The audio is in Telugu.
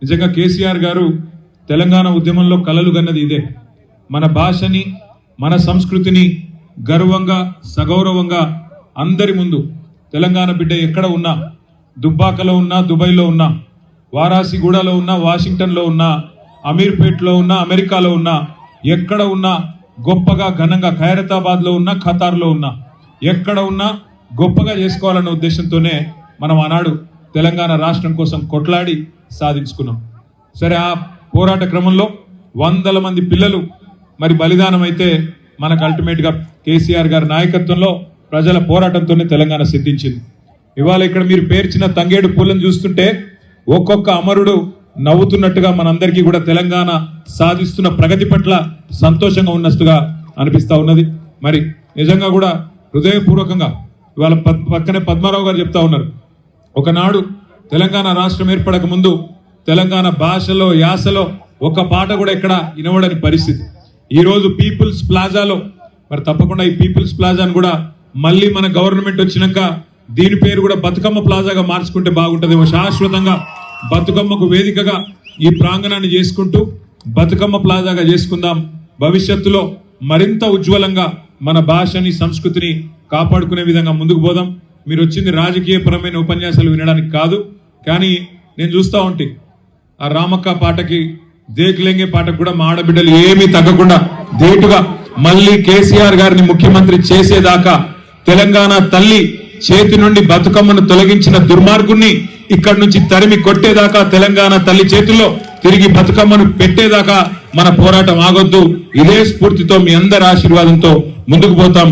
నిజంగా కేసీఆర్ గారు తెలంగాణ ఉద్యమంలో కలలు గన్నది ఇదే. మన భాషని మన సంస్కృతిని గర్వంగా సగౌరవంగా అందరి ముందు తెలంగాణ బిడ్డ ఎక్కడ ఉన్నా, దుబ్బాకలో ఉన్నా, దుబాయ్లో ఉన్నా, వారాసిగూడలో ఉన్నా, వాషింగ్టన్లో ఉన్నా, అమీర్పేట్లో ఉన్నా, అమెరికాలో ఉన్నా, ఎక్కడ ఉన్నా గొప్పగా ఘనంగా ఖైరతాబాద్లో ఉన్నా, ఖతార్లో ఉన్నా, ఎక్కడ ఉన్నా గొప్పగా చేసుకోవాలన్న ఉద్దేశంతోనే మనం ఆనాడు తెలంగాణ రాష్ట్రం కోసం కొట్లాడి సాధించుకున్నాం. సరే, ఆ పోరాట క్రమంలో వందల మంది పిల్లలు మరి బలిదానం అయితే మనకు అల్టిమేట్ గా కేసీఆర్ గారి నాయకత్వంలో ప్రజల పోరాటంతోనే తెలంగాణ సిద్ధించింది. ఇవాళ ఇక్కడ మీరు పేర్చిన తంగేడు పూలను చూస్తుంటే ఒక్కొక్క అమరుడు నవ్వుతున్నట్టుగా మనందరికీ కూడా తెలంగాణ సాధిస్తున్న ప్రగతి పట్ల సంతోషంగా ఉన్నట్టుగా అనిపిస్తా ఉన్నది. మరి నిజంగా కూడా హృదయపూర్వకంగా ఇవాళ పక్కనే పద్మారావు గారు చెప్తా ఉన్నారు, ఒకనాడు తెలంగాణ రాష్ట్రం ఏర్పడక ముందు తెలంగాణ భాషలో యాసలో ఒక పాట కూడా ఎక్కడ వినబడని పరిస్థితి. ఈ రోజు పీపుల్స్ ప్లాజాలో మరి తప్పకుండా ఈ పీపుల్స్ ప్లాజాను కూడా మళ్ళీ మన గవర్నమెంట్ వచ్చినాక దీని పేరు కూడా బతుకమ్మ ప్లాజాగా మార్చుకుంటే బాగుంటుందేమో. శాశ్వతంగా బతుకమ్మకు వేదికగా ఈ ప్రాంగణాన్ని చేసుకుంటూ బతుకమ్మ ప్లాజాగా చేసుకుందాం. భవిష్యత్తులో మరింత ఉజ్వలంగా మన భాషని సంస్కృతిని కాపాడుకునే విధంగా ముందుకు పోదాం. మీరు వచ్చింది రాజకీయపరమైన ఉపన్యాసాలు వినడానికి కాదు, కానీ నేను చూస్తూ ఉంటే ఆ రామక్క పాటకి దేక్లేంగే పాటకు కూడా మా ఆడబిడ్డలు ఏమీ తగ్గకుండా ధీటుగా మళ్ళీ కేసీఆర్ గారిని ముఖ్యమంత్రి చేసేదాకా తెలంగాణ తల్లి చేతి నుండి బతుకమ్మను తొలగించిన దుర్మార్గుణ్ణి ఇక్కడి నుంచి తరిమి కొట్టేదాకా, తెలంగాణ తల్లి చేతుల్లో తిరిగి బతుకమ్మను పెట్టేదాకా మన పోరాటం ఆగొద్దు. ఇదే స్ఫూర్తితో మీ అందరి ఆశీర్వాదంతో ముందుకు పోతాం.